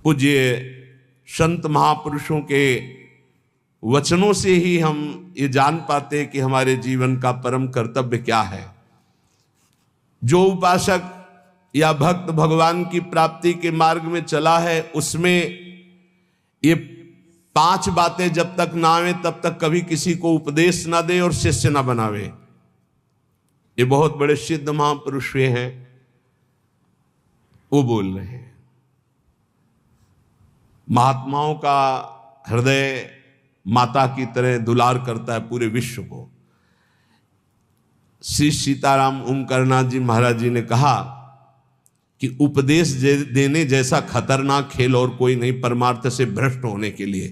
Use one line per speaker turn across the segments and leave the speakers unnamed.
पूज्य संत महापुरुषों के वचनों से ही हम ये जान पाते हैं कि हमारे जीवन का परम कर्तव्य क्या है। जो उपासक या भक्त भगवान की प्राप्ति के मार्ग में चला है, उसमें ये 5 बातें जब तक ना आवे तब तक कभी किसी को उपदेश ना दे और शिष्य ना बनावे। ये बहुत बड़े सिद्ध महापुरुष हैं, वो बोल रहे हैं। महात्माओं का हृदय माता की तरह दुलार करता है पूरे विश्व को। श्री सीताराम ओमकारनाथ जी महाराज जी ने कहा कि उपदेश देने जैसा खतरनाक खेल और कोई नहीं परमार्थ से भ्रष्ट होने के लिए।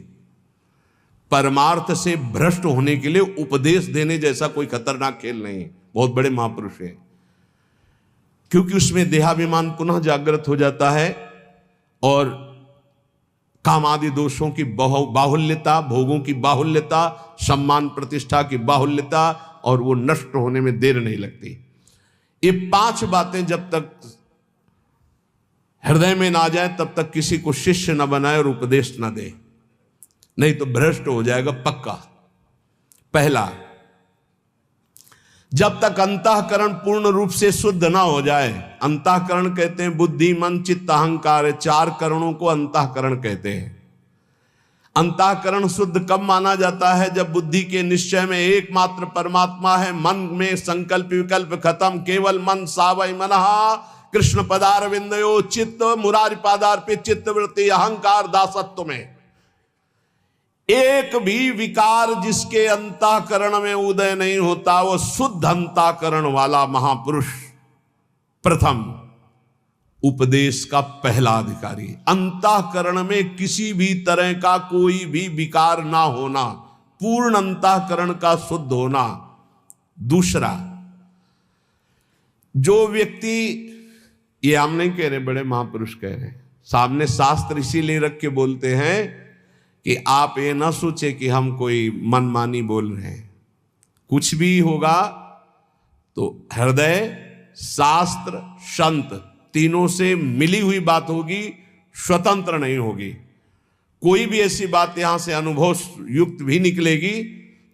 परमार्थ से भ्रष्ट होने के लिए उपदेश देने जैसा कोई खतरनाक खेल नहीं। बहुत बड़े महापुरुष हैं, क्योंकि उसमें देहाभिमान पुनः जागृत हो जाता है और काम आदि दोषों की बाहुल्यता, भोगों की बाहुल्यता, सम्मान प्रतिष्ठा की बाहुल्यता, और वो नष्ट होने में देर नहीं लगती। ये 5 बातें जब तक हृदय में ना जाए तब तक किसी को शिष्य न बनाए और उपदेश न दे, नहीं तो भ्रष्ट हो जाएगा पक्का। पहला, जब तक अंतःकरण पूर्ण रूप से शुद्ध ना हो जाए। अंतःकरण कहते हैं बुद्धि, मन, चित्त, अहंकार, 4 करणों को अंतःकरण कहते हैं। अंतःकरण शुद्ध कब माना जाता है? जब बुद्धि के निश्चय में एकमात्र परमात्मा है, मन में संकल्प विकल्प खत्म, केवल मन सावय मनः कृष्ण पदारविंदयो चित्त मुरारी पादार्पित चित्त वृत्ति अहंकार दासत्व में एक भी विकार जिसके अंतःकरण में उदय नहीं होता, वो शुद्ध अंतःकरण वाला महापुरुष प्रथम उपदेश का पहला अधिकारी। अंतःकरण में किसी भी तरह का कोई भी विकार ना होना, पूर्ण अंतःकरण का शुद्ध होना। दूसरा, जो व्यक्ति, ये हम नहीं कह रहे, बड़े महापुरुष कह रहे हैं, सामने शास्त्र इसीलिए रख के बोलते हैं कि आप ये ना सोचे कि हम कोई मनमानी बोल रहे हैं। कुछ भी होगा तो हृदय, शास्त्र, संत तीनों से मिली हुई बात होगी, स्वतंत्र नहीं होगी। कोई भी ऐसी बात यहां से अनुभव युक्त भी निकलेगी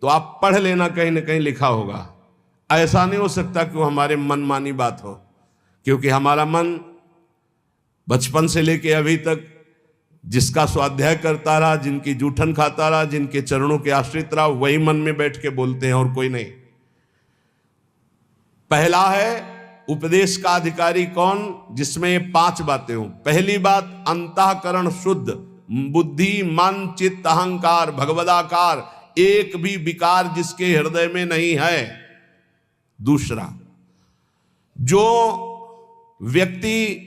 तो आप पढ़ लेना, कहीं ना कहीं लिखा होगा। ऐसा नहीं हो सकता कि वो हमारे मनमानी बात हो, क्योंकि हमारा मन बचपन से लेके अभी तक जिसका स्वाध्याय करता रहा, जिनकी जूठन खाता रहा, जिनके चरणों के आश्रित रहा, वही मन में बैठ के बोलते हैं और कोई नहीं। पहला है उपदेश का अधिकारी कौन? जिसमें ये 5 बातें हों। पहली बात, अंतःकरण शुद्ध, बुद्धि, मन, चित्त, अहंकार, भगवदाकार, एक भी विकार जिसके हृदय में नहीं है। दूसरा, जो व्यक्ति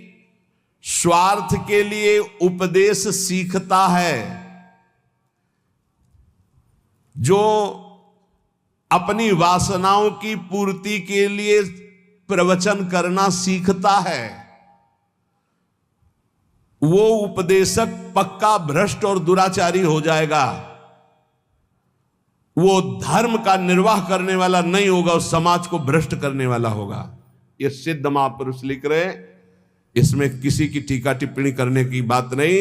स्वार्थ के लिए उपदेश सीखता है, जो अपनी वासनाओं की पूर्ति के लिए प्रवचन करना सीखता है, वो उपदेशक पक्का भ्रष्ट और दुराचारी हो जाएगा। वो धर्म का निर्वाह करने वाला नहीं होगा, उस समाज को भ्रष्ट करने वाला होगा। ये सिद्ध महापुरुष लिख रहे हैं, इसमें किसी की टीका टिप्पणी करने की बात नहीं।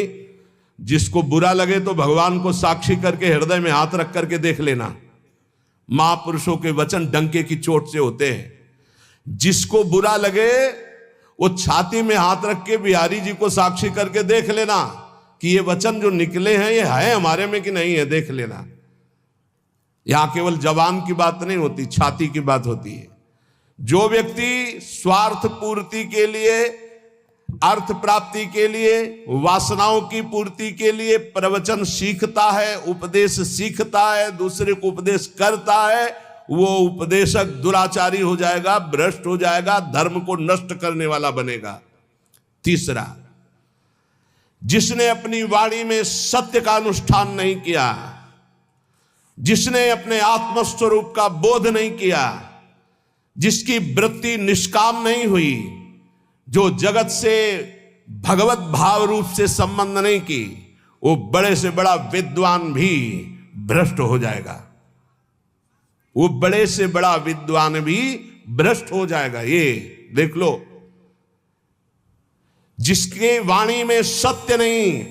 जिसको बुरा लगे तो भगवान को साक्षी करके हृदय में हाथ रख करके देख लेना। महापुरुषों के वचन डंके की चोट से होते हैं। जिसको बुरा लगे वो छाती में हाथ रख के बिहारी जी को साक्षी करके देख लेना कि ये वचन जो निकले हैं ये है हमारे में कि नहीं है, देख लेना। यहां केवल जबान की बात नहीं होती, छाती की बात होती है। जो व्यक्ति स्वार्थ पूर्ति के लिए, अर्थ प्राप्ति के लिए, वासनाओं की पूर्ति के लिए प्रवचन सीखता है, उपदेश सीखता है, दूसरे को उपदेश करता है, वो उपदेशक दुराचारी हो जाएगा, भ्रष्ट हो जाएगा, धर्म को नष्ट करने वाला बनेगा। तीसरा, जिसने अपनी वाणी में सत्य का अनुष्ठान नहीं किया, जिसने अपने आत्मस्वरूप का बोध नहीं किया, जिसकी वृत्ति निष्काम नहीं हुई, जो जगत से भगवत भाव रूप से संबंध नहीं की, वो बड़े से बड़ा विद्वान भी भ्रष्ट हो जाएगा। वो बड़े से बड़ा विद्वान भी भ्रष्ट हो जाएगा। ये देख लो, जिसके वाणी में सत्य नहीं,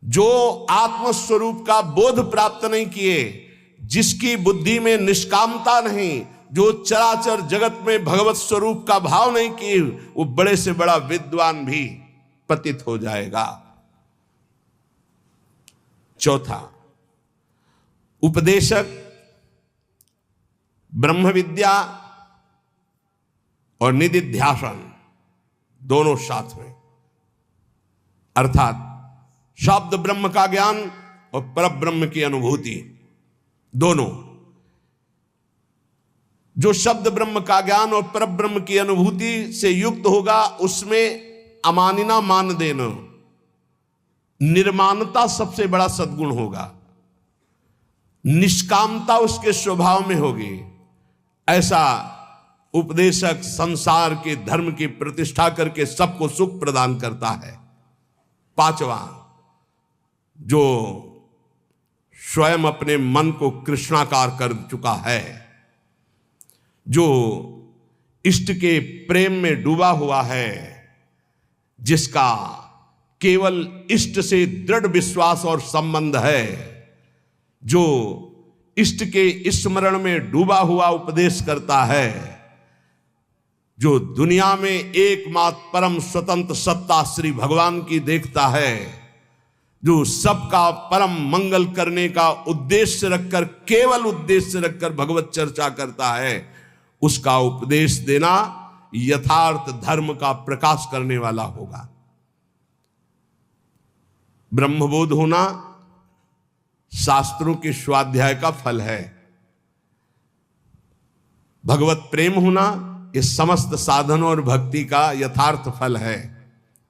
जो आत्मस्वरूप का बोध प्राप्त नहीं किए, जिसकी बुद्धि में निष्कामता नहीं, जो चराचर जगत में भगवत स्वरूप का भाव नहीं किए, वो बड़े से बड़ा विद्वान भी पतित हो जाएगा। चौथा, उपदेशक ब्रह्म विद्या और निदिध्यासन दोनों साथ में, अर्थात शब्द ब्रह्म का ज्ञान और परब्रह्म की अनुभूति दोनों। जो शब्द ब्रह्म का ज्ञान और परब्रह्म की अनुभूति से युक्त होगा, उसमें अमानिना मान देना, निर्माणता सबसे बड़ा सद्गुण होगा, निष्कामता उसके स्वभाव में होगी। ऐसा उपदेशक संसार के धर्म की प्रतिष्ठा करके सबको सुख प्रदान करता है। पांचवा, जो स्वयं अपने मन को कृष्णाकार कर चुका है, जो इष्ट के प्रेम में डूबा हुआ है, जिसका केवल इष्ट से दृढ़ विश्वास और संबंध है, जो इष्ट के स्मरण में डूबा हुआ उपदेश करता है, जो दुनिया में एकमात्र परम स्वतंत्र सत्ता श्री भगवान की देखता है, जो सबका परम मंगल करने का उद्देश्य रखकर, केवल उद्देश्य रखकर भगवत चर्चा करता है, उसका उपदेश देना यथार्थ धर्म का प्रकाश करने वाला होगा। ब्रह्मबोध होना शास्त्रों के स्वाध्याय का फल है। भगवत प्रेम होना ये समस्त साधन और भक्ति का यथार्थ फल है।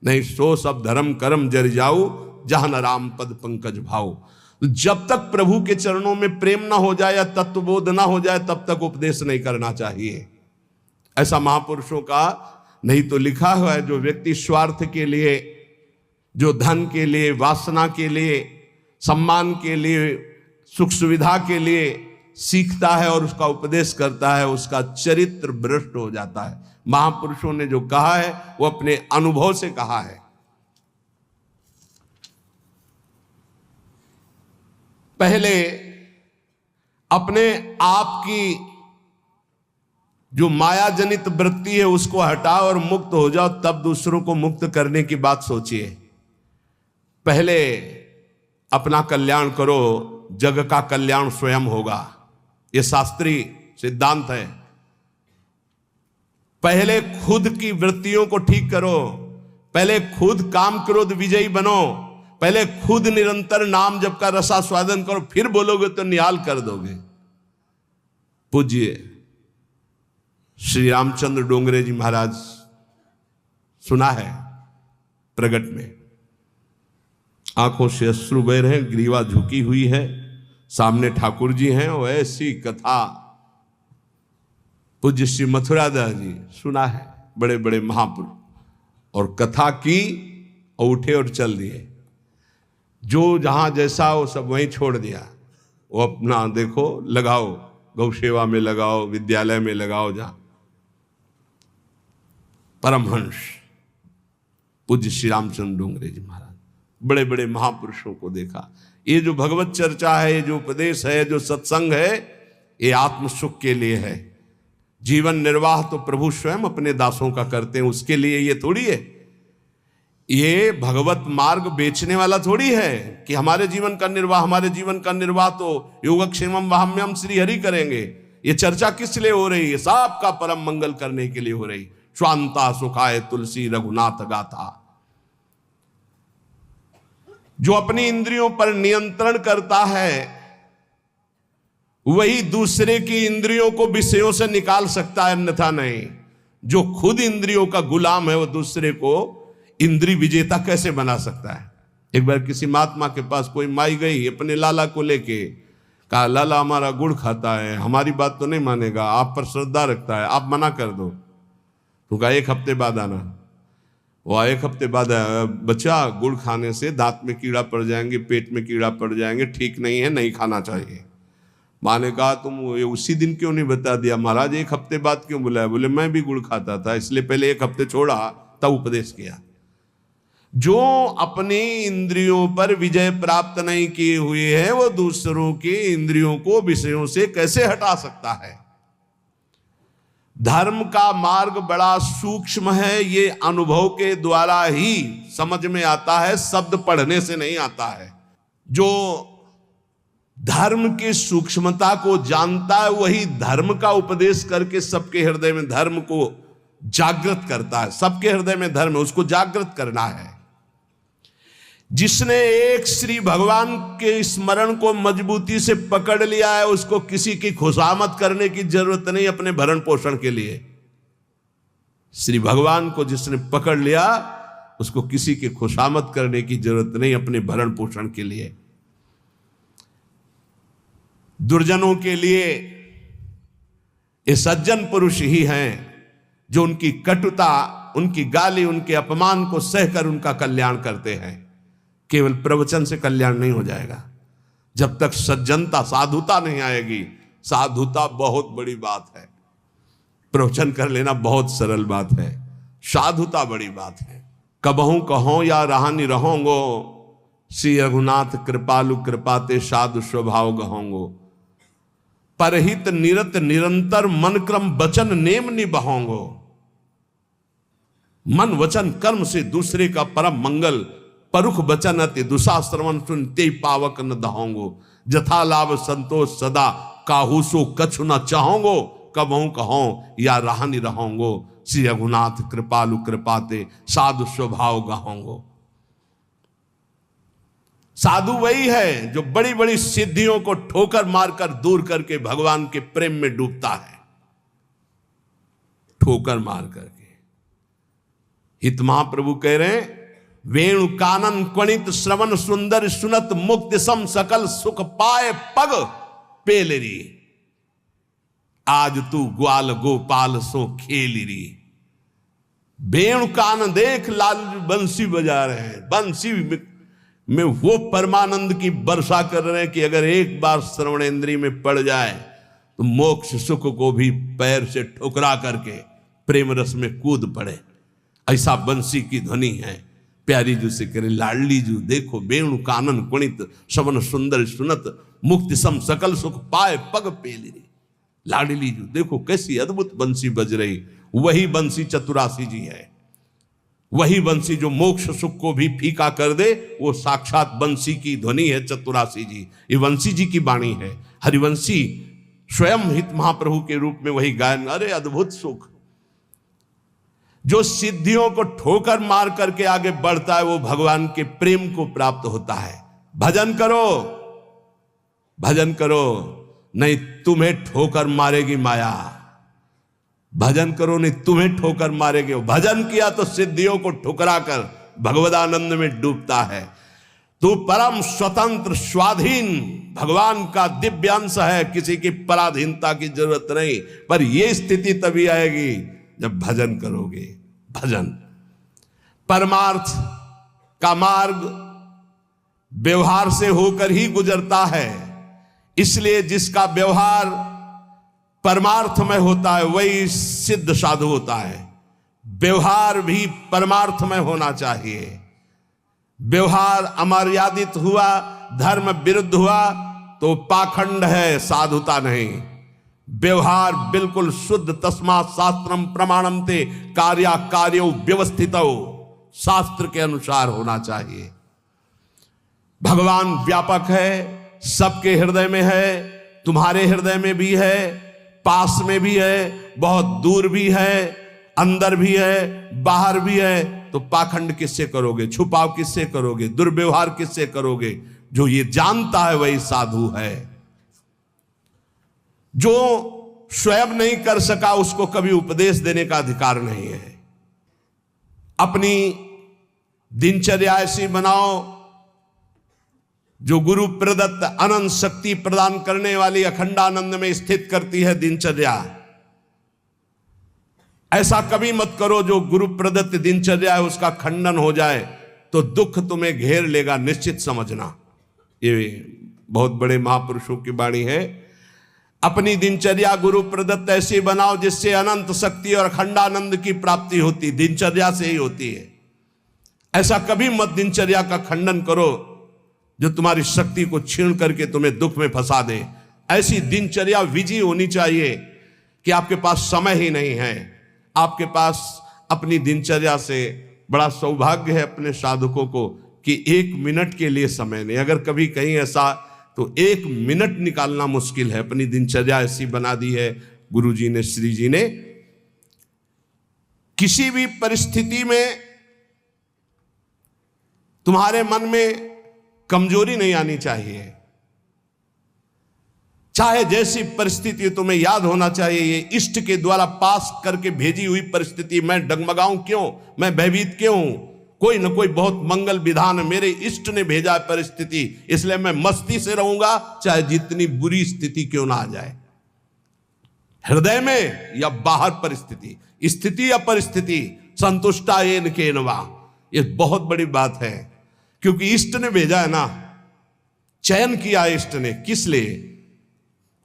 नहीं सो सब धर्म कर्म जर जाऊ, जहां न राम पद पंकज भाव। जब तक प्रभु के चरणों में प्रेम ना हो जाए या तत्वबोध ना हो जाए, तब तक उपदेश नहीं करना चाहिए। ऐसा महापुरुषों का नहीं तो लिखा हुआ है, जो व्यक्ति स्वार्थ के लिए, जो धन के लिए, वासना के लिए, सम्मान के लिए, सुख सुविधा के लिए सीखता है और उसका उपदेश करता है, उसका चरित्र भ्रष्ट हो जाता है। महापुरुषों ने जो कहा है वो अपने अनुभव से कहा है। पहले अपने आप की जो माया जनित वृत्ति है उसको हटाओ और मुक्त हो जाओ, तब दूसरों को मुक्त करने की बात सोचिए। पहले अपना कल्याण करो, जग का कल्याण स्वयं होगा। यह शास्त्रीय सिद्धांत है। पहले खुद की वृत्तियों को ठीक करो, पहले खुद काम क्रोध विजयी बनो, पहले खुद निरंतर नाम जप का रसास्वादन करो, फिर बोलोगे तो निहाल कर दोगे। पूज्य श्री रामचंद्र डोंगरे जी महाराज, सुना है प्रगट में, आंखों से अश्रु बह रहे हैं, ग्रीवा झुकी हुई है, सामने ठाकुर जी हैं, और ऐसी कथा पूज्य श्री मथुरादास जी, सुना है, बड़े बड़े महापुरुष, और कथा की और उठे और चल दिए। जो जहां जैसा वो सब वहीं छोड़ दिया। वो अपना देखो लगाओ, गौ सेवा में लगाओ, विद्यालय में लगाओ, जहां परमहंस पूज्य श्री रामचंद्र डोंगरे जी महाराज, बड़े बड़े महापुरुषों को देखा। ये जो भगवत चर्चा है, ये जो उपदेश है, जो सत्संग है, ये आत्म सुख के लिए है। जीवन निर्वाह तो प्रभु स्वयं अपने दासों का करते हैं, उसके लिए ये थोड़ी है। ये भगवत मार्ग बेचने वाला थोड़ी है कि हमारे जीवन का निर्वाह, हमारे जीवन का निर्वाह तो योगक्षेमम वाहम्यम श्री हरि करेंगे। ये चर्चा किस लिए हो रही है? सबका परम मंगल करने के लिए हो रही। स्वांता सुखाय तुलसी रघुनाथ गाथा। जो अपनी इंद्रियों पर नियंत्रण करता है वही दूसरे की इंद्रियों को विषयों से निकाल सकता है, अन्यथा नहीं। जो खुद इंद्रियों का गुलाम है वो दूसरे को इंद्रिय विजेता कैसे बना सकता है? एक बार किसी महात्मा के पास कोई माई गई अपने लाला को लेके, कहा लाला हमारा गुड़ खाता है, हमारी बात तो नहीं मानेगा, आप पर श्रद्धा रखता है, आप मना कर दो। तो कहा 1 हफ्ते बाद आना। वो 1 हफ्ते बाद आया, बच्चा गुड़ खाने से दांत में कीड़ा पड़ जाएंगे, पेट में कीड़ा पड़ जाएंगे, ठीक नहीं है, नहीं खाना चाहिए। माँ ने कहा तुम ये उसी दिन क्यों नहीं बता दिया? महाराज 1 हफ्ते बाद क्यों बुलाया? बोले मैं भी गुड़ खाता था, इसलिए पहले 1 हफ्ते छोड़ा तब उपदेश किया। जो अपनी इंद्रियों पर विजय प्राप्त नहीं किए हुए हैं वो दूसरों के इंद्रियों को विषयों से कैसे हटा सकता है। धर्म का मार्ग बड़ा सूक्ष्म है, ये अनुभव के द्वारा ही समझ में आता है, शब्द पढ़ने से नहीं आता है। जो धर्म की सूक्ष्मता को जानता है वही धर्म का उपदेश करके सबके हृदय में धर्म को जागृत करता है। सबके हृदय में धर्म है, उसको जागृत करना है। जिसने एक श्री भगवान के स्मरण को मजबूती से पकड़ लिया है उसको किसी की खुशामद करने की जरूरत नहीं अपने भरण पोषण के लिए। श्री भगवान को जिसने पकड़ लिया उसको किसी की खुशामद करने की जरूरत नहीं अपने भरण पोषण के लिए। दुर्जनों के लिए ये सज्जन पुरुष ही हैं जो उनकी कटुता, उनकी गाली, उनके अपमान को सहकर उनका कल्याण करते हैं। केवल प्रवचन से कल्याण नहीं हो जाएगा जब तक सज्जनता, साधुता नहीं आएगी। साधुता बहुत बड़ी बात है, प्रवचन कर लेना बहुत सरल बात है, साधुता बड़ी बात है। कबहू कहो या रहानी रहोंगो, श्री रघुनाथ कृपालु कृपाते साधु स्वभाव गहोंगो। परहित निरत निरंतर मन क्रम वचन नेम निबहोंगो। मन वचन कर्म से दूसरे का परम मंगल, परुख बचन अति दुशाश्रवण सुनते पावक न दहोंगो। जथा लाभ संतोष सदा काहूसो कछु न चाहोंगो। कबहू कहो या रहानी रहोंगो, श्री रघुनाथ कृपालु कृपाते साधु स्वभाव गहोंगो। साधु वही है जो बड़ी बड़ी सिद्धियों को ठोकर मारकर दूर करके भगवान के प्रेम में डूबता है, ठोकर मार करके। हित महाप्रभु कह रहे हैं, वेणु कानन क्वणित श्रवण सुंदर सुनत मुक्ति सम सकल सुख पाए पग पेलरी। आज तू ग्वाल गोपाल सो खेलरी। वेणु कान देख लाल बंसी बजा रहे हैं, बंसी में वो परमानंद की वर्षा कर रहे हैं कि अगर एक बार श्रवणेंद्री में पड़ जाए तो मोक्ष सुख को भी पैर से ठुकरा करके प्रेम रस में कूद पड़े। ऐसा बंसी की ध्वनि है। प्यारी जू से करे, लाडली जू देखो वेणु कानन कुणित श्रवण सुंदर सुनत मुक्ति सम सकल सुख पाए पग पेलरी। लाडली जू देखो कैसी अद्भुत बंसी बज रही। वही बंसी चतुरासी जी है, वही बंसी जो मोक्ष सुख को भी फीका कर दे, वो साक्षात बंसी की ध्वनि है चतुरासी जी। ये वंशी जी की वाणी है। हरिवंशी स्वयं हित महाप्रभु के रूप में वही गायन। अरे अद्भुत सुख। जो सिद्धियों को ठोकर मार करके आगे बढ़ता है वो भगवान के प्रेम को प्राप्त होता है। भजन करो, भजन करो, नहीं तुम्हें ठोकर मारेगी माया। भजन करो, नहीं तुम्हें ठोकर मारेगी। भजन किया तो सिद्धियों को ठुकरा कर भगवदानंद में डूबता है। तू परम स्वतंत्र स्वाधीन भगवान का दिव्य अंश है, किसी की पराधीनता की जरूरत नहीं। पर यह स्थिति तभी आएगी जब भजन करोगे। भजन परमार्थ का मार्ग व्यवहार से होकर ही गुजरता है। इसलिए जिसका व्यवहार परमार्थ में होता है वही सिद्ध साधु होता है। व्यवहार भी परमार्थ में होना चाहिए। व्यवहार अमर्यादित हुआ, धर्म विरुद्ध हुआ तो पाखंड है, साधुता नहीं। व्यवहार बिल्कुल शुद्ध, तस्मात् शास्त्रम प्रमाणम ते कार्या कार्यो व्यवस्थितो, शास्त्र के अनुसार होना चाहिए। भगवान व्यापक है, सबके हृदय में है, तुम्हारे हृदय में भी है, पास में भी है, बहुत दूर भी है, अंदर भी है, बाहर भी है। तो पाखंड किससे करोगे, छुपाव किससे करोगे, दुर्व्यवहार किससे करोगे? जो ये जानता है वही साधु है। जो स्वयं नहीं कर सका उसको कभी उपदेश देने का अधिकार नहीं है। अपनी दिनचर्या ऐसी बनाओ जो गुरु प्रदत्त अनंत शक्ति प्रदान करने वाली अखंडानंद में स्थित करती है दिनचर्या। ऐसा कभी मत करो जो गुरु प्रदत्त दिनचर्या है उसका खंडन हो जाए तो दुख तुम्हें घेर लेगा, निश्चित समझना। ये बहुत बड़े महापुरुषों की वाणी है। अपनी दिनचर्या गुरु प्रदत्त ऐसी बनाओ जिससे अनंत शक्ति और अखंडानंद की प्राप्ति होती, दिनचर्या से ही होती है। ऐसा कभी मत दिनचर्या का खंडन करो जो तुम्हारी शक्ति को छीन करके तुम्हें दुख में फंसा दे। ऐसी दिनचर्या विजयी होनी चाहिए कि आपके पास समय ही नहीं है। आपके पास अपनी दिनचर्या से बड़ा सौभाग्य है अपने साधकों को कि 1 मिनट के लिए समय नहीं। अगर कभी कहीं ऐसा तो 1 मिनट निकालना मुश्किल है। अपनी दिनचर्या ऐसी बना दी है गुरुजी ने, श्री जी ने। किसी भी परिस्थिति में तुम्हारे मन में कमजोरी नहीं आनी चाहिए। चाहे जैसी परिस्थिति, तुम्हें याद होना चाहिए ये इष्ट के द्वारा पास करके भेजी हुई परिस्थिति। मैं डगमगाऊं क्यों, मैं भयभीत क्यों हूं? कोई न कोई बहुत मंगल विधान मेरे इष्ट ने भेजा है परिस्थिति, इसलिए मैं मस्ती से रहूंगा चाहे जितनी बुरी स्थिति क्यों ना आ जाए। हृदय में या बाहर परिस्थिति, स्थिति या परिस्थिति, संतुष्टा येन केनवा, ये बहुत बड़ी बात है। क्योंकि इष्ट ने भेजा है ना, चयन किया इष्ट ने, किस लिए?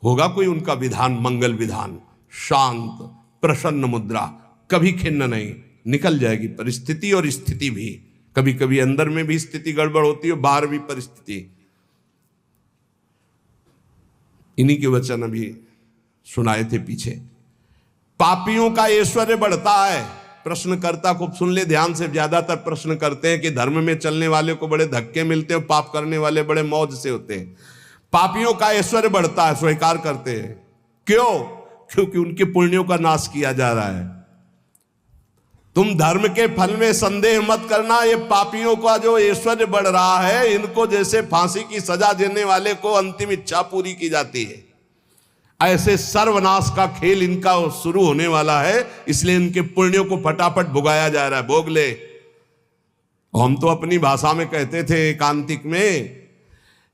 होगा कोई उनका विधान, मंगल विधान, शांत प्रसन्न मुद्रा, कभी खिन्न नहीं। निकल जाएगी परिस्थिति और स्थिति भी। कभी कभी अंदर में भी स्थिति गड़बड़ होती है, बाहर भी परिस्थिति। इन्हीं के वचन अभी सुनाए थे पीछे। पापियों का ऐश्वर्य बढ़ता है। प्रश्नकर्ता को सुन ले ध्यान से। ज्यादातर प्रश्न करते हैं कि धर्म में चलने वाले को बड़े धक्के मिलते हैं, पाप करने वाले बड़े मौज से होते हैं। पापियों का ऐश्वर्य बढ़ता है, स्वीकार करते हैं। क्यों? क्योंकि उनके पुण्यों का नाश किया जा रहा है। तुम धर्म के फल में संदेह मत करना। ये पापियों का जो ऐश्वर्य बढ़ रहा है, इनको जैसे फांसी की सजा देने वाले को अंतिम इच्छा पूरी की जाती है, ऐसे सर्वनाश का खेल इनका शुरू होने वाला है। इसलिए इनके पुण्यों को फटाफट भुगाया जा रहा है। भोग ले। हम तो अपनी भाषा में कहते थे एकांतिक में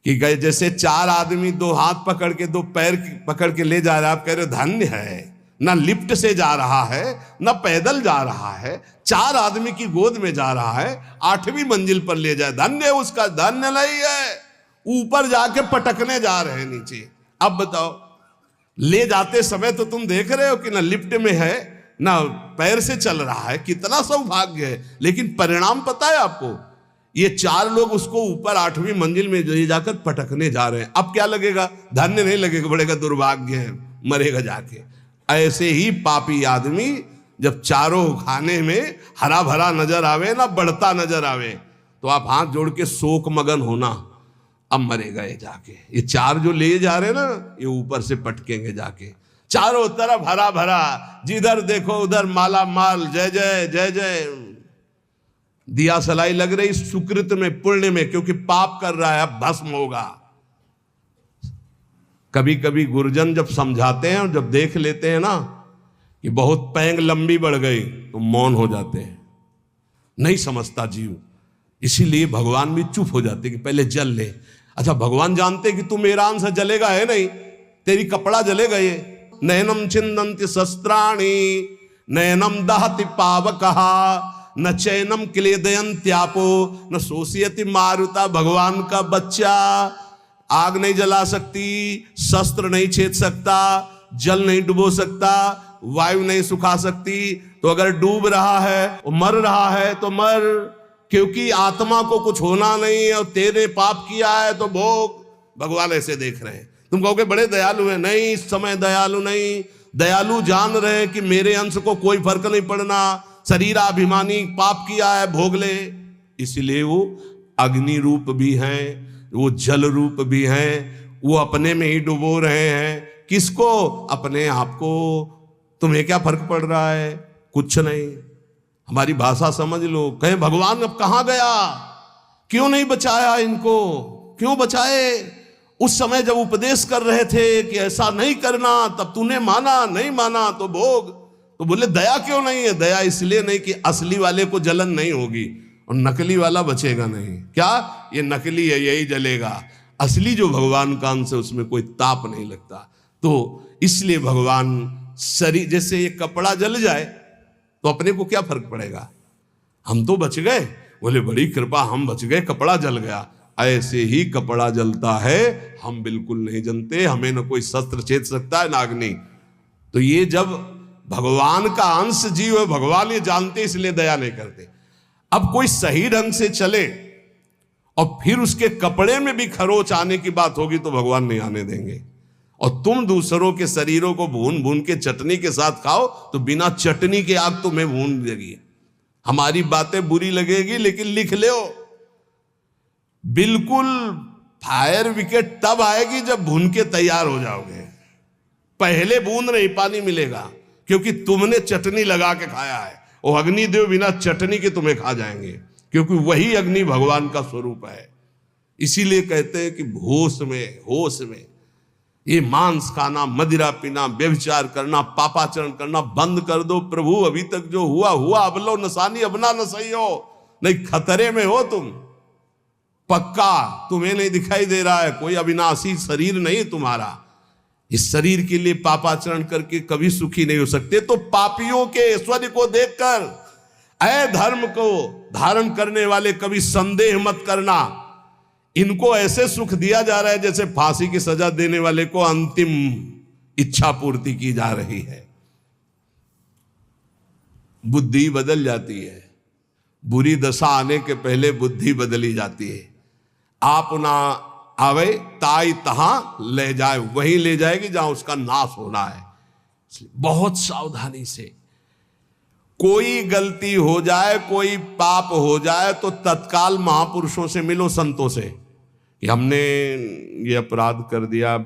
कि जैसे 4 आदमी 2 हाथ पकड़ के 2 पैर पकड़ के ले जा रहा है, आप कह रहे हो धन्य है। ना लिफ्ट से जा रहा है, ना पैदल जा रहा है, 4 आदमी की गोद में जा रहा है, 8वीं मंजिल पर ले जाए, धन्य उसका। धन्य नहीं है, ऊपर जाके पटकने जा रहे हैं नीचे। अब बताओ, ले जाते समय तो तुम देख रहे हो कि ना लिफ्ट में है ना पैर से चल रहा है, कितना सौभाग्य है। लेकिन परिणाम पता है आपको? ये 4 लोग उसको ऊपर 8वीं मंजिल में ले जाकर पटकने जा रहे हैं। अब क्या लगेगा? धन्य नहीं लगेगा, बड़ेगा दुर्भाग्य है, मरेगा जाके। ऐसे ही पापी आदमी जब चारों खाने में हरा भरा नजर आवे ना बढ़ता नजर आवे, तो आप हाथ जोड़ के शोक मगन होना, अब मरेगा ये जाके। ये 4 जो ले जा रहे ना, ये ऊपर से पटकेंगे जाके। चारों तरफ हरा भरा, जिधर देखो उधर माला माल, जय जय जय जय। दिया सलाई लग रही सुकृत में, पुण्य में, क्योंकि पाप कर रहा है, अब भस्म होगा। कभी कभी गुरुजन जब समझाते हैं और जब देख लेते हैं ना कि बहुत पैंग लंबी बढ़ गई, तो मौन हो जाते हैं। नहीं समझता जीव, इसीलिए भगवान भी चुप हो जाते कि पहले जल ले। अच्छा, भगवान जानते कि तू मेरा अंश जलेगा, है नहीं, तेरी कपड़ा जलेगा। ये नयनम छिन्दन्ति शस्त्राणि नयनम दहति पावकः न चैनम क्लेदयन्त्यापो न शोषयति मारुता। भगवान का बच्चा आग नहीं जला सकती, शस्त्र नहीं छेद सकता, जल नहीं डुबो सकता, वायु नहीं सुखा सकती। तो अगर डूब रहा है, मर रहा है तो मर, क्योंकि आत्मा को कुछ होना नहीं है और तेरे पाप किया है तो भोग। भगवान ऐसे देख रहे हैं। तुम कहोगे बड़े दयालु हैं, नहीं, इस समय दयालु नहीं। दयालु जान रहे हैं कि मेरे अंश को कोई फर्क नहीं पड़ना, शरीराभिमानी, पाप किया है, भोग ले। इसलिए वो अग्नि रूप भी हैं, वो जल रूप भी हैं, वो अपने में ही डुबो रहे हैं। किसको? अपने आप को। तुम्हें क्या फर्क पड़ रहा है? कुछ नहीं। हमारी भाषा समझ लो। कहें भगवान अब कहां गया, क्यों नहीं बचाया इनको, क्यों बचाए? उस समय जब उपदेश कर रहे थे कि ऐसा नहीं करना, तब तूने माना, नहीं माना तो भोग। तो बोले दया क्यों नहीं है? दया इसलिए नहीं कि असली वाले को जलन नहीं होगी और नकली वाला बचेगा नहीं। क्या? ये नकली है, यही जलेगा। असली जो भगवान का अंश है उसमें कोई ताप नहीं लगता। तो इसलिए भगवान शरीर, जैसे ये कपड़ा जल जाए तो अपने को क्या फर्क पड़ेगा, हम तो बच गए। बोले बड़ी कृपा, हम बच गए, कपड़ा जल गया। ऐसे ही कपड़ा जलता है, हम बिल्कुल नहीं जनते, हमें न कोई शस्त्र छेद सकता है, नाग्नि। तो ये जब भगवान का अंश जीव है, भगवान ये जानते इसलिए दया नहीं करते। अब कोई सही ढंग से चले और फिर उसके कपड़े में भी खरोच आने की बात होगी तो भगवान नहीं आने देंगे। और तुम दूसरों के शरीरों को भून भून के चटनी के साथ खाओ तो बिना चटनी के आग तुम्हें भून देगी। हमारी बातें बुरी लगेगी लेकिन लिख लो, बिल्कुल फायर विकेट तब आएगी जब भून के तैयार हो जाओगे। पहले बूंद नहीं पानी मिलेगा क्योंकि तुमने चटनी लगा के खाया है। वो अग्निदेव बिना चटनी के तुम्हें खा जाएंगे क्योंकि वही अग्नि भगवान का स्वरूप है। इसीलिए कहते हैं कि होश में ये मांस खाना, मदिरा पीना, व्यभिचार करना, पापाचरण करना बंद कर दो। प्रभु अभी तक जो हुआ हुआ, अब लो नसानी, अब ना सही हो, नहीं खतरे में हो तुम पक्का। तुम्हें नहीं दिखाई दे रहा है, कोई अविनाशी शरीर नहीं तुम्हारा। इस शरीर के लिए पापाचरण करके कभी सुखी नहीं हो सकते। तो पापियों के ऐश्वर्य को देखकर, अधर्म को धारण करने वाले कभी संदेह मत करना। इनको ऐसे सुख दिया जा रहा है जैसे फांसी की सजा देने वाले को अंतिम इच्छा पूर्ति की जा रही है। बुद्धि बदल जाती है, बुरी दशा आने के पहले बुद्धि बदली जाती है। आप ना आवे ताई तहां ले जाए, वहीं ले जाएगी जहां उसका नाश होना है। बहुत सावधानी से, कोई गलती हो जाए, कोई पाप हो जाए तो तत्काल महापुरुषों से मिलो, संतों से, कि हमने ये अपराध कर दिया,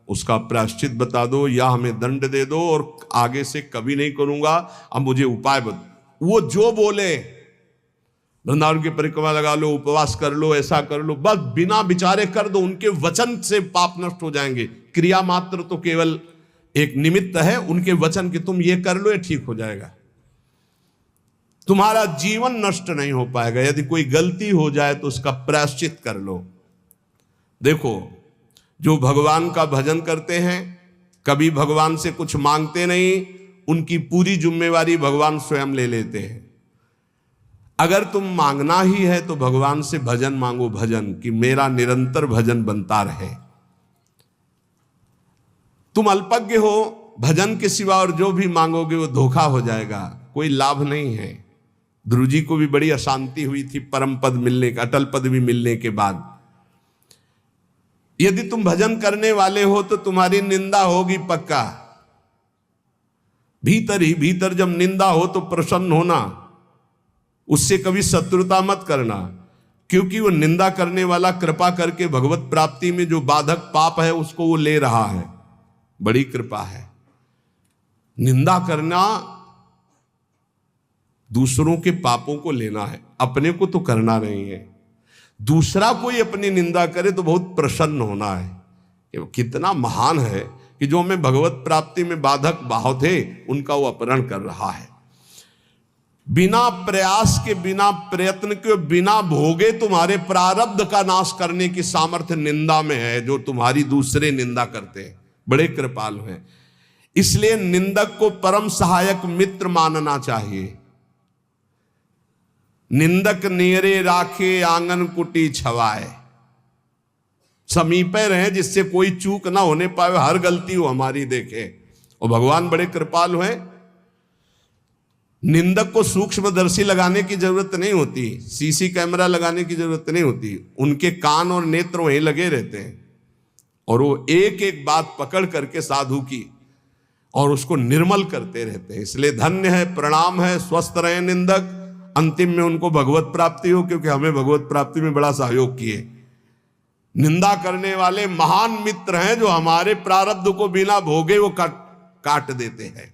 उसका प्रायश्चित बता दो या हमें दंड दे दो और आगे से कभी नहीं करूंगा, अब मुझे उपाय बता। वो जो बोले, वृंदावन की परिक्रमा लगा लो, उपवास कर लो, ऐसा कर लो, बस बिना विचारे कर दो। उनके वचन से पाप नष्ट हो जाएंगे। क्रिया मात्र तो केवल एक निमित्त है, उनके वचन की तुम ये कर लो, ये ठीक हो जाएगा। तुम्हारा जीवन नष्ट नहीं हो पाएगा। यदि कोई गलती हो जाए तो उसका प्रायश्चित कर लो। देखो, जो भगवान का भजन करते हैं, कभी भगवान से कुछ मांगते नहीं, उनकी पूरी जिम्मेवारी भगवान स्वयं ले लेते हैं। अगर तुम मांगना ही है तो भगवान से भजन मांगो, भजन कि मेरा निरंतर भजन बनता रहे। तुम अल्पज्ञ हो, भजन के सिवा और जो भी मांगोगे वो धोखा हो जाएगा, कोई लाभ नहीं है। ध्रुव जी को भी बड़ी अशांति हुई थी परम पद मिलने का, अटल पद भी मिलने के बाद। यदि तुम भजन करने वाले हो तो तुम्हारी निंदा होगी पक्का। भीतर ही भीतर जब निंदा हो तो प्रसन्न होना, उससे कभी शत्रुता मत करना, क्योंकि वो निंदा करने वाला कृपा करके भगवत प्राप्ति में जो बाधक पाप है उसको वो ले रहा है। बड़ी कृपा है। निंदा करना दूसरों के पापों को लेना है, अपने को तो करना नहीं है। दूसरा कोई अपनी निंदा करे तो बहुत प्रसन्न होना है कि वो कितना महान है कि जो हमें भगवत प्राप्ति में बाधक भाव थे उनका वो अपहरण कर रहा है। बिना प्रयास के, बिना प्रयत्न के, बिना भोगे तुम्हारे प्रारब्ध का नाश करने की सामर्थ्य निंदा में है, जो तुम्हारी दूसरे निंदा करते हैं। बड़े कृपालु हैं। इसलिए निंदक को परम सहायक मित्र मानना चाहिए। निंदक नेरे राखे आंगन कुटी छवाए, समीपे रहे जिससे कोई चूक ना होने पाए, हर गलती वो हमारी देखे। और भगवान बड़े कृपालु हैं। निंदक को सूक्ष्मदर्शी लगाने की जरूरत नहीं होती, सीसी कैमरा लगाने की जरूरत नहीं होती। उनके कान और नेत्र वहीं लगे रहते हैं और वो एक एक बात पकड़ करके साधु की और उसको निर्मल करते रहते हैं। इसलिए धन्य है, प्रणाम है, स्वस्थ रहे निंदक। अंतिम में उनको भगवत प्राप्ति हो, क्योंकि हमें भगवत प्राप्ति में बड़ा सहयोग किए। निंदा करने वाले महान मित्र हैं जो हमारे प्रारब्ध को बिना भोगे वो काट देते हैं।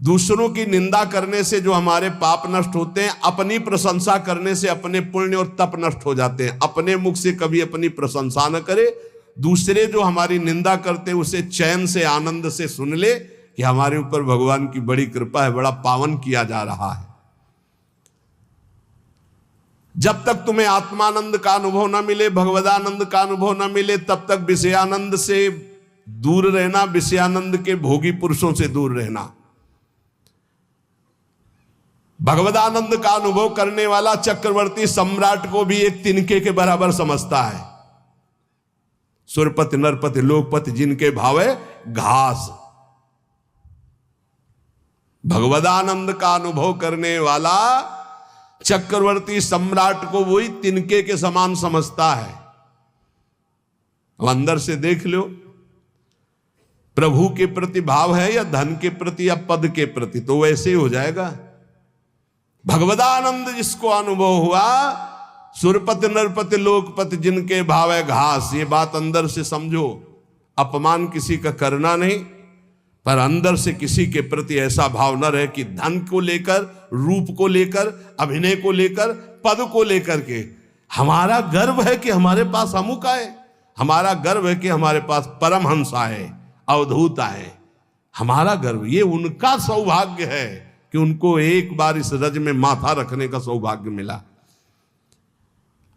दूसरों की निंदा करने से जो हमारे पाप नष्ट होते हैं, अपनी प्रशंसा करने से अपने पुण्य और तप नष्ट हो जाते हैं। अपने मुख से कभी अपनी प्रशंसा न करे, दूसरे जो हमारी निंदा करते हैं उसे चैन से, आनंद से सुन ले कि हमारे ऊपर भगवान की बड़ी कृपा है, बड़ा पावन किया जा रहा है। जब तक तुम्हें आत्मानंद का अनुभव न मिले, भगवदानंद का अनुभव न मिले, तब तक विषयानंद से दूर रहना, विषयानंद के भोगी पुरुषों से दूर रहना। भगवदानंद का अनुभव करने वाला चक्रवर्ती सम्राट को भी एक तिनके के बराबर समझता है। सुरपति नरपति लोकपति जिनके भावे घास। भगवदानंद का अनुभव करने वाला चक्रवर्ती सम्राट को वही तिनके के समान समझता है। अब अंदर से देख लो, प्रभु के प्रति भाव है या धन के प्रति या पद के प्रति, तो वैसे ही हो जाएगा। भगवदानंद जिसको अनुभव हुआ, सुरपति नरपति लोकपति जिनके भाव है घास, ये बात अंदर से समझो। अपमान किसी का करना नहीं, पर अंदर से किसी के प्रति ऐसा भाव न रहे कि धन को लेकर, रूप को लेकर, अभिनय को लेकर, पद को लेकर के हमारा गर्व है कि हमारे पास अमुक आए, हमारा गर्व है कि हमारे पास परमहंस आए, अवधूत आए। हमारा गर्व, ये उनका सौभाग्य है कि उनको एक बार इस रज में माथा रखने का सौभाग्य मिला।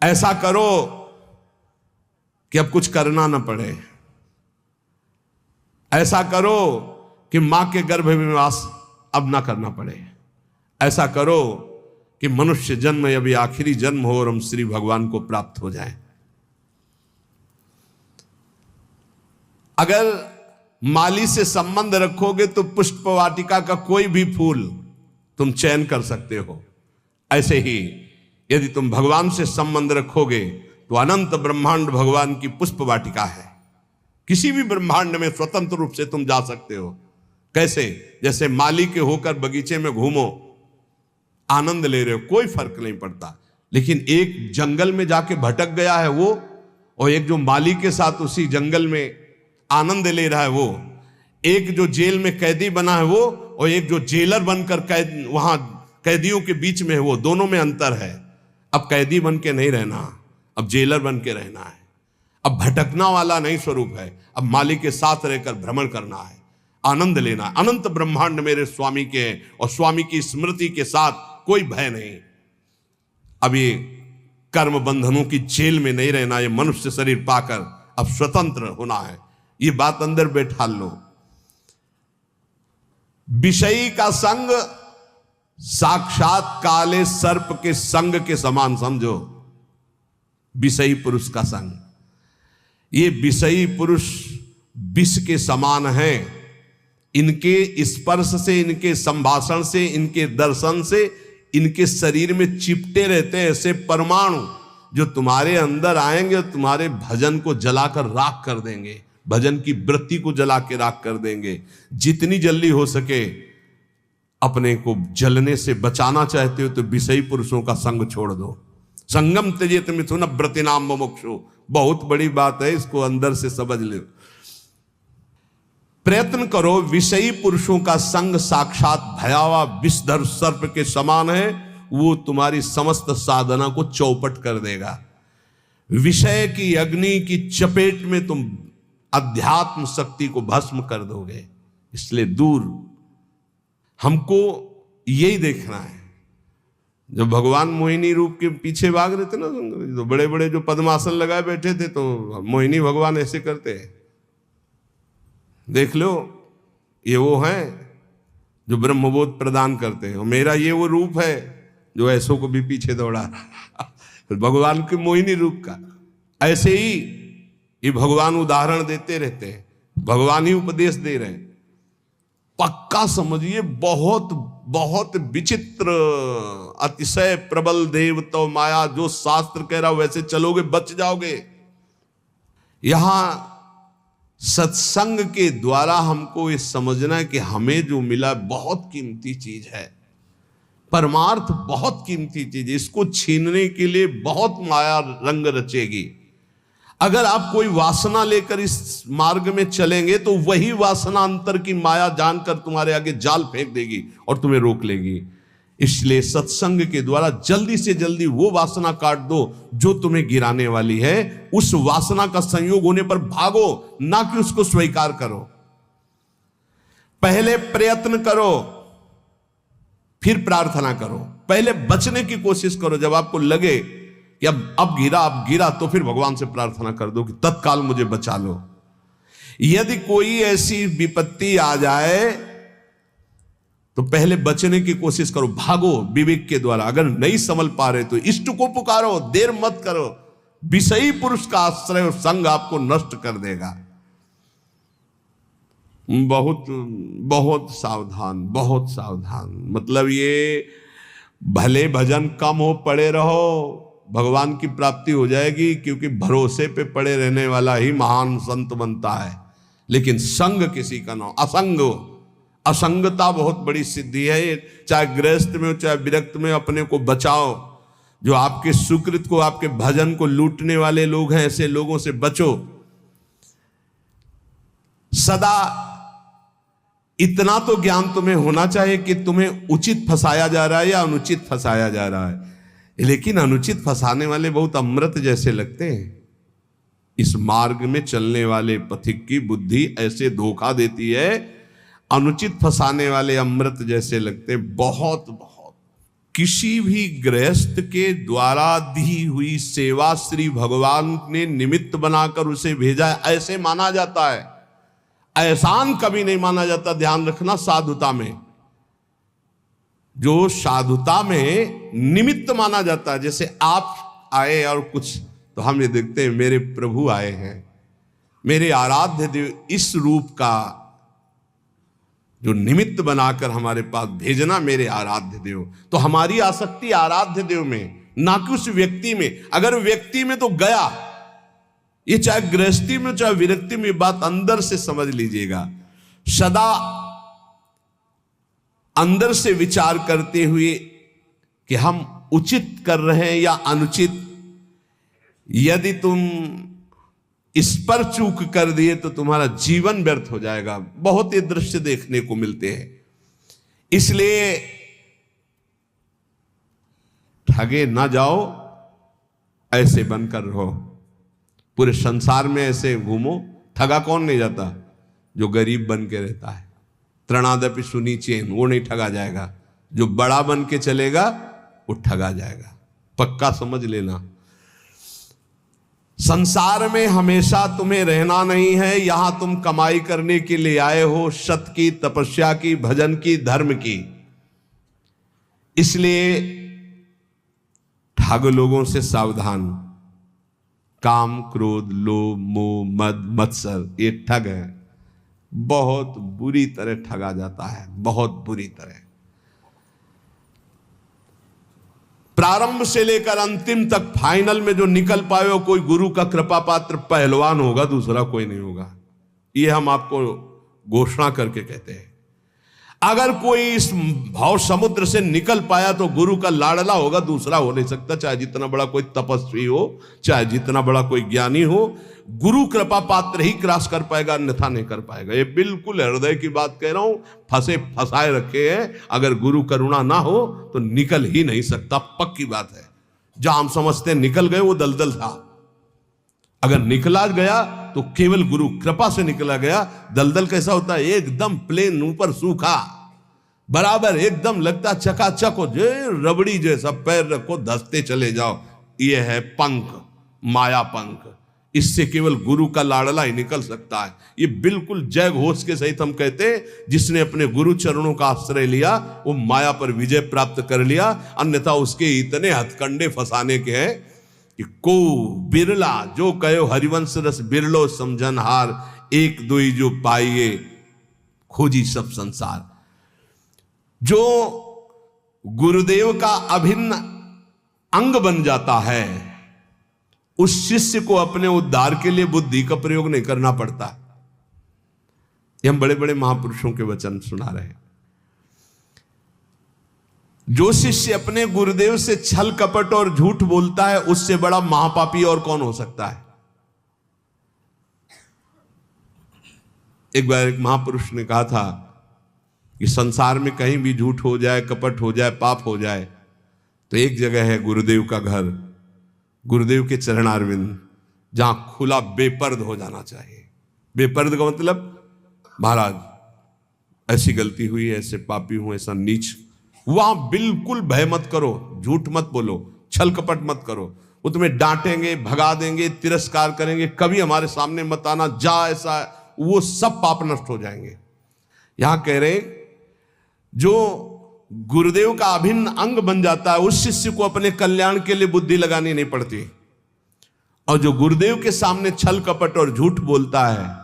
ऐसा करो कि अब कुछ करना ना पड़े, ऐसा करो कि मां के गर्भ में वास अब ना करना पड़े, ऐसा करो कि मनुष्य जन्म अभी आखिरी जन्म हो और हम श्री भगवान को प्राप्त हो जाएं। अगर माली से संबंध रखोगे तो पुष्प वाटिका का कोई भी फूल तुम चयन कर सकते हो। ऐसे ही यदि तुम भगवान से संबंध रखोगे तो अनंत ब्रह्मांड भगवान की पुष्प वाटिका है। किसी भी ब्रह्मांड में स्वतंत्र रूप से तुम जा सकते हो। कैसे? जैसे माली के होकर बगीचे में घूमो, आनंद ले रहे हो, कोई फर्क नहीं पड़ता। लेकिन एक जंगल में जाके भटक गया है वो, और एक जो माली के साथ उसी जंगल में आनंद ले रहा है वो, एक जो जेल में कैदी बना है वो, और एक जो जेलर बनकर वहां कैदियों के बीच में है वो, दोनों में अंतर है। अब कैदी बन के नहीं रहना, अब जेलर बन के रहना है। अब भटकना वाला नहीं स्वरूप है, अब मालिक के साथ रहकर भ्रमण करना है, आनंद लेना। अनंत ब्रह्मांड मेरे स्वामी के हैं और स्वामी की स्मृति के साथ कोई भय नहीं। अब ये कर्म बंधनों की जेल में नहीं रहना, ये मनुष्य शरीर पाकर अब स्वतंत्र होना है। ये बात अंदर बैठा लो। विषयी का संग साक्षात काले सर्प के संग के समान समझो। विषयी पुरुष का संग, ये विषयी पुरुष विष के समान है। इनके स्पर्श से, इनके संभाषण से, इनके दर्शन से इनके शरीर में चिपटे रहते हैं ऐसे परमाणु, जो तुम्हारे अंदर आएंगे और तुम्हारे भजन को जलाकर राख कर देंगे, भजन की वृत्ति को जला के राख कर देंगे। जितनी जल्दी हो सके अपने को जलने से बचाना चाहते हो तो विषयी पुरुषों का संग छोड़ दो। संगम त्यजेत मिथुन व्रतिनाम मुमुक्षु, बहुत बड़ी बात है, इसको अंदर से समझ लो। प्रयत्न करो। विषयी पुरुषों का संग साक्षात भयावह विषधर सर्प के समान है, वो तुम्हारी समस्त साधना को चौपट कर देगा। विषय की अग्नि की चपेट में तुम अध्यात्म शक्ति को भस्म कर दोगे। इसलिए दूर, हमको यही देखना है। जब भगवान मोहिनी रूप के पीछे भाग रहे थे ना, तो बड़े बड़े जो पद्मासन लगाए बैठे थे, तो मोहिनी भगवान ऐसे करते हैं। देख लो, ये वो हैं जो ब्रह्मबोध प्रदान करते हैं, और मेरा ये वो रूप है जो ऐसों को भी पीछे दौड़ा भगवान के मोहिनी रूप का। ऐसे ही ये भगवान उदाहरण देते रहते हैं, भगवान ही उपदेश दे रहे हैं। पक्का समझिए, बहुत बहुत विचित्र, अतिशय प्रबल देव तो माया, जो शास्त्र कह रहा वैसे चलोगे बच जाओगे। यहां सत्संग के द्वारा हमको ये समझना है कि हमें जो मिला बहुत कीमती चीज है, परमार्थ बहुत कीमती चीज है। इसको छीनने के लिए बहुत माया रंग रचेगी। अगर आप कोई वासना लेकर इस मार्ग में चलेंगे तो वही वासना अंतर की माया जानकर तुम्हारे आगे जाल फेंक देगी और तुम्हें रोक लेगी। इसलिए सत्संग के द्वारा जल्दी से जल्दी वो वासना काट दो जो तुम्हें गिराने वाली है। उस वासना का संयोग होने पर भागो, ना कि उसको स्वीकार करो। पहले प्रयत्न करो, फिर प्रार्थना करो। पहले बचने की कोशिश करो। जब आपको लगे कि अब गिरा, तो फिर भगवान से प्रार्थना कर दो कि तत्काल मुझे बचा लो। यदि कोई ऐसी विपत्ति आ जाए तो पहले बचने की कोशिश करो, भागो विवेक के द्वारा। अगर नहीं संभल पा रहे तो इष्ट को पुकारो, देर मत करो। विषयी पुरुष का आश्रय और संग आपको नष्ट कर देगा। बहुत बहुत सावधान, बहुत सावधान। मतलब ये भले भजन कम हो, पड़े रहो, भगवान की प्राप्ति हो जाएगी, क्योंकि भरोसे पे पड़े रहने वाला ही महान संत बनता है। लेकिन संग किसी का ना, असंग, असंगता बहुत बड़ी सिद्धि है। चाहे गृहस्थ में हो चाहे विरक्त में, अपने को बचाओ। जो आपके सुकृत को, आपके भजन को लूटने वाले लोग हैं, ऐसे लोगों से बचो। सदा इतना तो ज्ञान तुम्हें होना चाहिए कि तुम्हें उचित फंसाया जा रहा है या अनुचित फंसाया जा रहा है। लेकिन अनुचित फंसाने वाले बहुत अमृत जैसे लगते हैं। इस मार्ग में चलने वाले पथिक की बुद्धि ऐसे धोखा देती है, अनुचित फंसाने वाले अमृत जैसे लगते हैं। बहुत बहुत किसी भी गृहस्थ के द्वारा दी हुई सेवा श्री भगवान ने निमित्त बनाकर उसे भेजा है, ऐसे माना जाता है। एहसान कभी नहीं माना जाता। ध्यान रखना, साधुता में, जो साधुता में निमित्त माना जाता है। जैसे आप आए और कुछ, तो हम ये देखते हैं मेरे प्रभु आए हैं, मेरे आराध्य देव, इस रूप का जो निमित्त बनाकर हमारे पास भेजना, मेरे आराध्य देव। तो हमारी आसक्ति आराध्य देव में, ना कि उस व्यक्ति में। अगर व्यक्ति में तो गया, ये चाहे गृहस्थी में चाहे विरक्ति में, बात अंदर से समझ लीजिएगा। सदा अंदर से विचार करते हुए कि हम उचित कर रहे हैं या अनुचित। यदि तुम इस पर चूक कर दिए तो तुम्हारा जीवन व्यर्थ हो जाएगा। बहुत ये दृश्य देखने को मिलते हैं। इसलिए ठगे ना जाओ, ऐसे बनकर रहो। पूरे संसार में ऐसे घूमो। ठगा कौन नहीं जाता? जो गरीब बन के रहता है। त्रणादपि सुनी चेन, वो नहीं ठगा जाएगा। जो बड़ा बन के चलेगा वो ठगा जाएगा, पक्का समझ लेना। संसार में हमेशा तुम्हें रहना नहीं है। यहां तुम कमाई करने के लिए आए हो, सत की, तपस्या की, भजन की, धर्म की। इसलिए ठग लोगों से सावधान। काम, क्रोध, लोभ, मोह, मद, मत्सर, ये ठग है। बहुत बुरी तरह ठगा जाता है, बहुत बुरी तरह। प्रारंभ से लेकर अंतिम तक, फाइनल में जो निकल पाए हो, कोई गुरु का कृपा पात्र पहलवान होगा, दूसरा कोई नहीं होगा। ये हम आपको घोषणा करके कहते हैं। अगर कोई इस भाव समुद्र से निकल पाया तो गुरु का लाडला होगा, दूसरा हो नहीं सकता। चाहे जितना बड़ा कोई तपस्वी हो, चाहे जितना बड़ा कोई ज्ञानी हो, गुरु कृपा पात्र ही क्रॉस कर पाएगा, अन्यथा नहीं कर पाएगा। ये बिल्कुल हृदय की बात कह रहा हूं। फंसे फंसाए रखे हैं, अगर गुरु करुणा ना हो तो निकल ही नहीं सकता, पक्की बात है। जहां हम समझते निकल गए, वो दलदल था। अगर निकला गया तो केवल गुरु कृपा से निकला गया। दलदल कैसा होता है? एकदम प्लेन, ऊपर सूखा, बराबर एकदम लगता चकाचक हो, जो रबड़ी जैसा, पैर रखो धसते चले जाओ। ये है पंख, माया पंख। इससे केवल गुरु का लाडला ही निकल सकता है। ये बिल्कुल जय घोष के सहित हम कहते हैं, जिसने अपने गुरु चरणों का आश्रय लिया वो माया पर विजय प्राप्त कर लिया। अन्यथा उसके इतने हथकंडे फंसाने के हैं कि को बिरला जो कहो हरिवंश रस बिरलो समझन हार, एक दुई जो पाइए खोजी सब संसार। जो गुरुदेव का अभिन्न अंग बन जाता है, उस शिष्य को अपने उद्धार के लिए बुद्धि का प्रयोग नहीं करना पड़ता। ये हम बड़े बड़े महापुरुषों के वचन सुना रहे हैं। जो शिष्य अपने गुरुदेव से छल कपट और झूठ बोलता है, उससे बड़ा महापापी और कौन हो सकता है? एक बार एक महापुरुष ने कहा था कि संसार में कहीं भी झूठ हो जाए, कपट हो जाए, पाप हो जाए, तो एक जगह है गुरुदेव का घर, गुरुदेव के चरणारविंद, जहां खुला बेपर्द हो जाना चाहिए। बेपर्द का मतलब, महाराज ऐसी गलती हुई, ऐसे पापी हूं, ऐसा नीच, वहां बिल्कुल भय मत करो, झूठ मत बोलो, छल कपट मत करो। वो तुम्हें डांटेंगे, भगा देंगे, तिरस्कार करेंगे, कभी हमारे सामने मत आना, जा ऐसा, वो सब पाप नष्ट हो जाएंगे। यहां कह रहे जो गुरुदेव का अभिन्न अंग बन जाता है, उस शिष्य को अपने कल्याण के लिए बुद्धि लगानी नहीं पड़ती। और जो गुरुदेव के सामने छल कपट और झूठ बोलता है,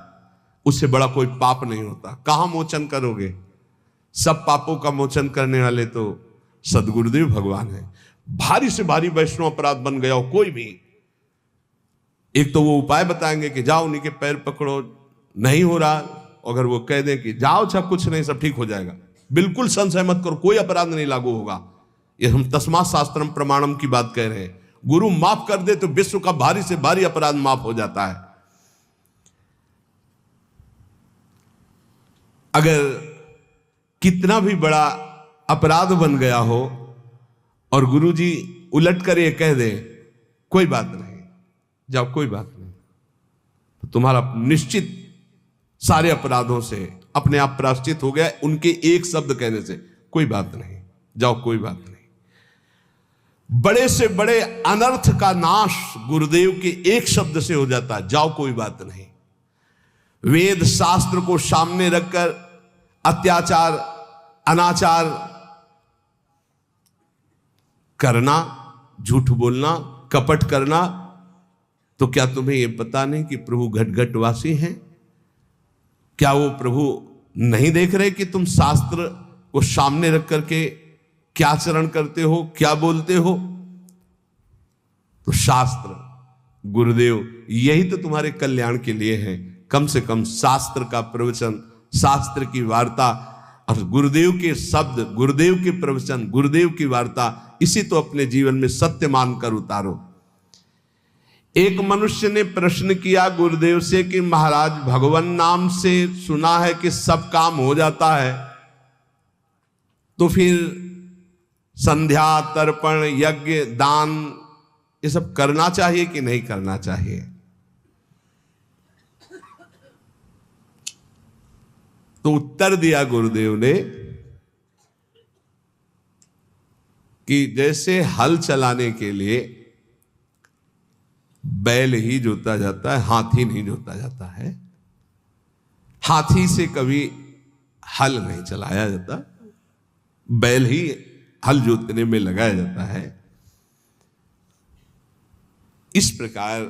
उससे बड़ा कोई पाप नहीं होता। कहां मोचन करोगे? सब पापों का मोचन करने वाले तो सदगुरुदेव भगवान है। भारी से भारी वैष्णव अपराध बन गया हो कोई भी, एक तो वो उपाय बताएंगे कि जाओ उन्हीं के पैर पकड़ो, नहीं हो रहा, अगर वो कह दें कि जाओ सब कुछ नहीं सब ठीक हो जाएगा, बिल्कुल संशय मत करो, कोई अपराध नहीं लागू होगा। ये हम तस्मात् शास्त्रम प्रमाणम की बात कह रहे हैं। गुरु माफ कर दे तो विश्व का भारी से भारी अपराध माफ हो जाता है। अगर कितना भी बड़ा अपराध बन गया हो और गुरु जी उलट कर ये कह दे कोई बात नहीं, जाओ कोई बात नहीं, तो तुम्हारा निश्चित सारे अपराधों से अपने आप प्रायश्चित हो गया उनके एक शब्द कहने से, कोई बात नहीं, जाओ कोई बात नहीं। बड़े से बड़े अनर्थ का नाश गुरुदेव के एक शब्द से हो जाता है, जाओ कोई बात नहीं। वेद शास्त्र को सामने रखकर अत्याचार अनाचार करना, झूठ बोलना, कपट करना, तो क्या तुम्हें यह पता नहीं कि प्रभु घटघटवासी हैं? क्या वो प्रभु नहीं देख रहे कि तुम शास्त्र को सामने रख करके क्या चरण करते हो, क्या बोलते हो? तो शास्त्र गुरुदेव यही तो तुम्हारे कल्याण के लिए है। कम से कम शास्त्र का प्रवचन, शास्त्र की वार्ता और गुरुदेव के शब्द, गुरुदेव के प्रवचन, गुरुदेव की वार्ता, इसी तो अपने जीवन में सत्य मानकर उतारो। एक मनुष्य ने प्रश्न किया गुरुदेव से कि महाराज भगवान नाम से सुना है कि सब काम हो जाता है, तो फिर संध्या तर्पण यज्ञ दान ये सब करना चाहिए कि नहीं करना चाहिए? तो उत्तर दिया गुरुदेव ने कि जैसे हल चलाने के लिए बैल ही जोता जाता है, हाथी नहीं जोता जाता है। हाथी से कभी हल नहीं चलाया जाता, बैल ही हल जोतने में लगाया जाता है। इस प्रकार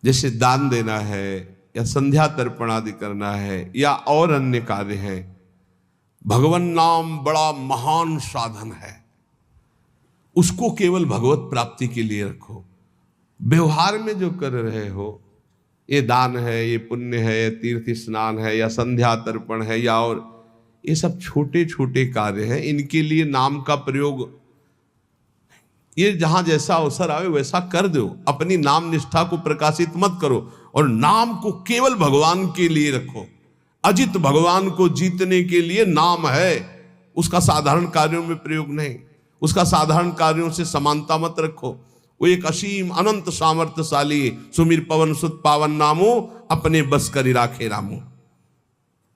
जैसे दान देना है या संध्या तर्पण आदि करना है या और अन्य कार्य हैं, भगवान नाम बड़ा महान साधन है, उसको केवल भगवत प्राप्ति के लिए रखो। व्यवहार में जो कर रहे हो, ये दान है, ये पुण्य है, ये तीर्थ स्नान है या संध्या तर्पण है या और, ये सब छोटे छोटे कार्य हैं, इनके लिए नाम का प्रयोग ये जहां जैसा अवसर आवे वैसा कर दो। अपनी नाम निष्ठा को प्रकाशित मत करो और नाम को केवल भगवान के लिए रखो। अजित भगवान को जीतने के लिए नाम है, उसका साधारण कार्यों में प्रयोग नहीं, उसका साधारण कार्यों से समानता मत रखो। वो एक असीम अनंत सामर्थ्यशाली सुमिर पवन सुत पावन नामो अपने बस करी राखे रामो।